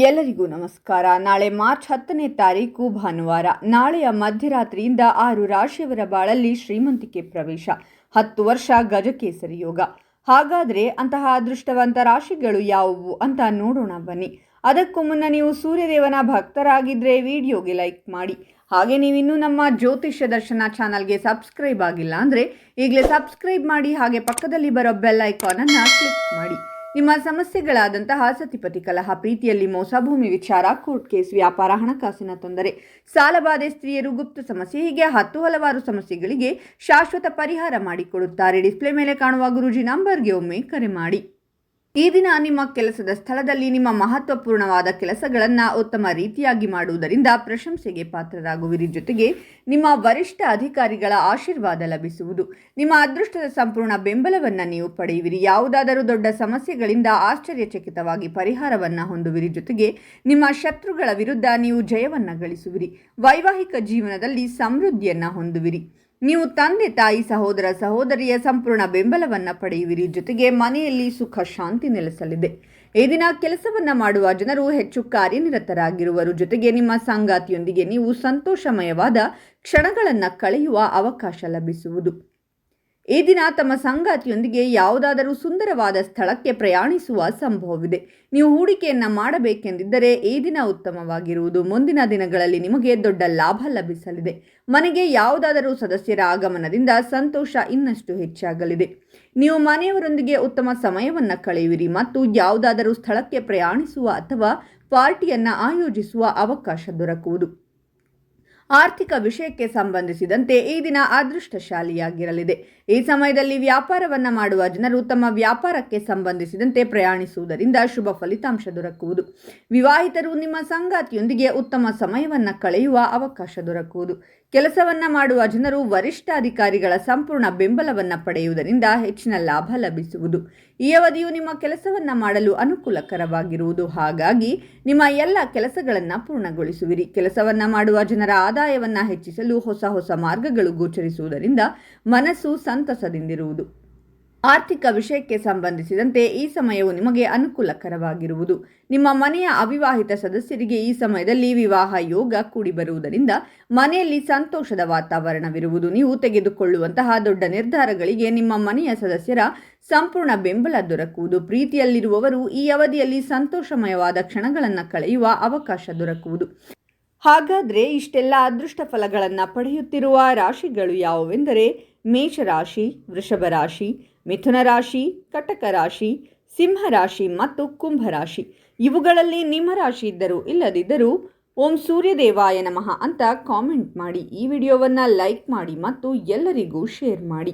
ಎಲ್ಲರಿಗೂ ನಮಸ್ಕಾರ. ನಾಳೆ ಮಾರ್ಚ್ 10ನೇ ತಾರೀಕು ಭಾನುವಾರ. ನಾಳೆಯ ಮಧ್ಯರಾತ್ರಿಯಿಂದ 6 ರಾಶಿಯವರ ಬಾಳಲ್ಲಿ ಶ್ರೀಮಂತಿಕೆ ಪ್ರವೇಶ. 10 ವರ್ಷ ಗಜಕೇಸರಿ ಯೋಗ. ಹಾಗಾದರೆ ಅಂತಹ ಅದೃಷ್ಟವಂತ ರಾಶಿಗಳು ಯಾವುವು ಅಂತ ನೋಡೋಣ ಬನ್ನಿ. ಅದಕ್ಕೂ ಮುನ್ನ ನೀವು ಸೂರ್ಯದೇವನ ಭಕ್ತರಾಗಿದ್ದರೆ ವಿಡಿಯೋಗೆ ಲೈಕ್ ಮಾಡಿ. ಹಾಗೆ ನೀವಿನ್ನೂ ನಮ್ಮ ಜ್ಯೋತಿಷ್ಯ ದರ್ಶನ ಚಾನಲ್ಗೆ ಸಬ್ಸ್ಕ್ರೈಬ್ ಆಗಿಲ್ಲ ಅಂದರೆ ಈಗಲೇ ಸಬ್ಸ್ಕ್ರೈಬ್ ಮಾಡಿ. ಹಾಗೆ ಪಕ್ಕದಲ್ಲಿ ಬರೋ ಬೆಲ್ ಐಕಾನನ್ನು ಕ್ಲಿಕ್ ಮಾಡಿ. ನಿಮ್ಮ ಸಮಸ್ಯೆಗಳಾದಂತಹ ಸತಿಪತಿ ಕಲಹ, ಪ್ರೀತಿಯಲ್ಲಿ ಮೋಸ, ಭೂಮಿ ವಿಚಾರ, ಕೋರ್ಟ್ ಕೇಸ್, ವ್ಯಾಪಾರ, ಹಣಕಾಸಿನ ತೊಂದರೆ, ಸಾಲಬಾಧೆ, ಸ್ತ್ರೀಯರು, ಗುಪ್ತ ಸಮಸ್ಯೆ, ಹೀಗೆ ಹಲವಾರು ಸಮಸ್ಯೆಗಳಿಗೆ ಶಾಶ್ವತ ಪರಿಹಾರ ಮಾಡಿಕೊಡುತ್ತಾರೆ. ಡಿಸ್ಪ್ಲೇ ಮೇಲೆ ಕಾಣುವ ಗುರೂಜಿ ನಂಬರ್ಗೆ ಒಮ್ಮೆ ಕರೆ ಮಾಡಿ. ಈ ದಿನ ನಿಮ್ಮ ಕೆಲಸದ ಸ್ಥಳದಲ್ಲಿ ನಿಮ್ಮ ಮಹತ್ವಪೂರ್ಣವಾದ ಕೆಲಸಗಳನ್ನು ಉತ್ತಮ ರೀತಿಯಾಗಿ ಮಾಡುವುದರಿಂದ ಪ್ರಶಂಸೆಗೆ ಪಾತ್ರರಾಗುವಿರಿ. ಜೊತೆಗೆ ನಿಮ್ಮ ವರಿಷ್ಠ ಅಧಿಕಾರಿಗಳ ಆಶೀರ್ವಾದ ಲಭಿಸುವುದು. ನಿಮ್ಮ ಅದೃಷ್ಟದ ಸಂಪೂರ್ಣ ಬೆಂಬಲವನ್ನು ನೀವು ಪಡೆಯುವಿರಿ. ಯಾವುದಾದರೂ ದೊಡ್ಡ ಸಮಸ್ಯೆಗಳಿಂದ ಆಶ್ಚರ್ಯಚಕಿತವಾಗಿ ಪರಿಹಾರವನ್ನು ಹೊಂದುವಿರಿ. ಜೊತೆಗೆ ನಿಮ್ಮ ಶತ್ರುಗಳ ವಿರುದ್ಧ ನೀವು ಜಯವನ್ನು ಗಳಿಸುವಿರಿ. ವೈವಾಹಿಕ ಜೀವನದಲ್ಲಿ ಸಮೃದ್ಧಿಯನ್ನು ಹೊಂದುವಿರಿ. ನೀವು ತಂದೆ, ತಾಯಿ, ಸಹೋದರ, ಸಹೋದರಿಯ ಸಂಪೂರ್ಣ ಬೆಂಬಲವನ್ನು ಪಡೆಯುವಿರಿ. ಜೊತೆಗೆ ಮನೆಯಲ್ಲಿ ಸುಖ ಶಾಂತಿ ನೆಲೆಸಲಿದೆ. ಈ ದಿನ ಕೆಲಸವನ್ನು ಮಾಡುವ ಜನರು ಹೆಚ್ಚು ಕಾರ್ಯನಿರತರಾಗಿರುವರು. ಜೊತೆಗೆ ನಿಮ್ಮ ಸಂಗಾತಿಯೊಂದಿಗೆ ನೀವು ಸಂತೋಷಮಯವಾದ ಕ್ಷಣಗಳನ್ನು ಕಳೆಯುವ ಅವಕಾಶ ಲಭಿಸುವುದು. ಈ ದಿನ ತಮ್ಮ ಸಂಗಾತಿಯೊಂದಿಗೆ ಯಾವುದಾದರೂ ಸುಂದರವಾದ ಸ್ಥಳಕ್ಕೆ ಪ್ರಯಾಣಿಸುವ ಸಂಭವವಿದೆ. ನೀವು ಹೂಡಿಕೆಯನ್ನು ಮಾಡಬೇಕೆಂದಿದ್ದರೆ ಈ ದಿನ ಉತ್ತಮವಾಗಿರುವುದು. ಮುಂದಿನ ದಿನಗಳಲ್ಲಿ ನಿಮಗೆ ದೊಡ್ಡ ಲಾಭ ಲಭಿಸಲಿದೆ. ಮನೆಗೆ ಯಾವುದಾದರೂ ಸದಸ್ಯರ ಆಗಮನದಿಂದ ಸಂತೋಷ ಇನ್ನಷ್ಟು ಹೆಚ್ಚಾಗಲಿದೆ. ನೀವು ಮನೆಯವರೊಂದಿಗೆ ಉತ್ತಮ ಸಮಯವನ್ನು ಕಳೆಯುವಿರಿ ಮತ್ತು ಯಾವುದಾದರೂ ಸ್ಥಳಕ್ಕೆ ಪ್ರಯಾಣಿಸುವ ಅಥವಾ ಪಾರ್ಟಿಯನ್ನು ಆಯೋಜಿಸುವ ಅವಕಾಶ ದೊರಕುವುದು. ಆರ್ಥಿಕ ವಿಷಯಕ್ಕೆ ಸಂಬಂಧಿಸಿದಂತೆ ಈ ದಿನ ಅದೃಷ್ಟಶಾಲಿಯಾಗಿರಲಿದೆ. ಈ ಸಮಯದಲ್ಲಿ ವ್ಯಾಪಾರವನ್ನು ಮಾಡುವ ಜನರು ತಮ್ಮ ವ್ಯಾಪಾರಕ್ಕೆ ಸಂಬಂಧಿಸಿದಂತೆ ಪ್ರಯಾಣಿಸುವುದರಿಂದ ಶುಭ ಫಲಿತಾಂಶ ದೊರಕುವುದು. ವಿವಾಹಿತರು ನಿಮ್ಮ ಸಂಗಾತಿಯೊಂದಿಗೆ ಉತ್ತಮ ಸಮಯವನ್ನು ಕಳೆಯುವ ಅವಕಾಶ ದೊರಕುವುದು. ಕೆಲಸವನ್ನು ಮಾಡುವ ಜನರು ವರಿಷ್ಠ ಅಧಿಕಾರಿಗಳ ಸಂಪೂರ್ಣ ಬೆಂಬಲವನ್ನು ಪಡೆಯುವುದರಿಂದ ಹೆಚ್ಚಿನ ಲಾಭ ಲಭಿಸುವುದು. ಈ ಅವಧಿಯು ನಿಮ್ಮ ಕೆಲಸವನ್ನು ಮಾಡಲು ಅನುಕೂಲಕರವಾಗಿರುವುದು. ಹಾಗಾಗಿ ನಿಮ್ಮ ಎಲ್ಲ ಕೆಲಸಗಳನ್ನು ಪೂರ್ಣಗೊಳಿಸುವಿರಿ. ಕೆಲಸವನ್ನು ಮಾಡುವ ಜನರ ಆದಾಯವನ್ನು ಹೆಚ್ಚಿಸಲು ಹೊಸ ಮಾರ್ಗಗಳು ಗೋಚರಿಸುವುದರಿಂದ ಮನಸ್ಸು ಸಂತಸದಿಂದಿರುವುದು. ಆರ್ಥಿಕ ವಿಷಯಕ್ಕೆ ಸಂಬಂಧಿಸಿದಂತೆ ಈ ಸಮಯವು ನಿಮಗೆ ಅನುಕೂಲಕರವಾಗಿರುವುದು. ನಿಮ್ಮ ಮನೆಯ ಅವಿವಾಹಿತ ಸದಸ್ಯರಿಗೆ ಈ ಸಮಯದಲ್ಲಿ ವಿವಾಹ ಯೋಗ ಕೂಡಿಬರುವುದರಿಂದ ಮನೆಯಲ್ಲಿ ಸಂತೋಷದ ವಾತಾವರಣವಿರುವುದು. ನೀವು ತೆಗೆದುಕೊಳ್ಳುವಂತಹ ದೊಡ್ಡ ನಿರ್ಧಾರಗಳಿಗೆ ನಿಮ್ಮ ಮನೆಯ ಸದಸ್ಯರ ಸಂಪೂರ್ಣ ಬೆಂಬಲ ದೊರಕುವುದು. ಪ್ರೀತಿಯಲ್ಲಿರುವವರು ಈ ಅವಧಿಯಲ್ಲಿ ಸಂತೋಷಮಯವಾದ ಕ್ಷಣಗಳನ್ನು ಕಳೆಯುವ ಅವಕಾಶ ದೊರಕುವುದು. ಹಾಗಾದರೆ ಇಷ್ಟೆಲ್ಲ ಅದೃಷ್ಟ ಫಲಗಳನ್ನು ಪಡೆಯುತ್ತಿರುವ ರಾಶಿಗಳು ಯಾವುವೆಂದರೆ ಮೇಷರಾಶಿ, ವೃಷಭ ರಾಶಿ, ಮಿಥುನ ರಾಶಿ, ಕಟಕ ರಾಶಿ, ಸಿಂಹ ರಾಶಿ ಮತ್ತು ಕುಂಭ ರಾಶಿ. ಇವುಗಳಲ್ಲಿ ನಿಮ್ಮ ರಾಶಿ ಇದ್ದರೂ ಇಲ್ಲದಿದ್ದರೂ ಓಂ ಸೂರ್ಯದೇವಾಯ ನಮಃ ಅಂತ ಕಾಮೆಂಟ್ ಮಾಡಿ. ಈ ವಿಡಿಯೋವನ್ನು ಲೈಕ್ ಮಾಡಿ ಮತ್ತು ಎಲ್ಲರಿಗೂ ಶೇರ್ ಮಾಡಿ.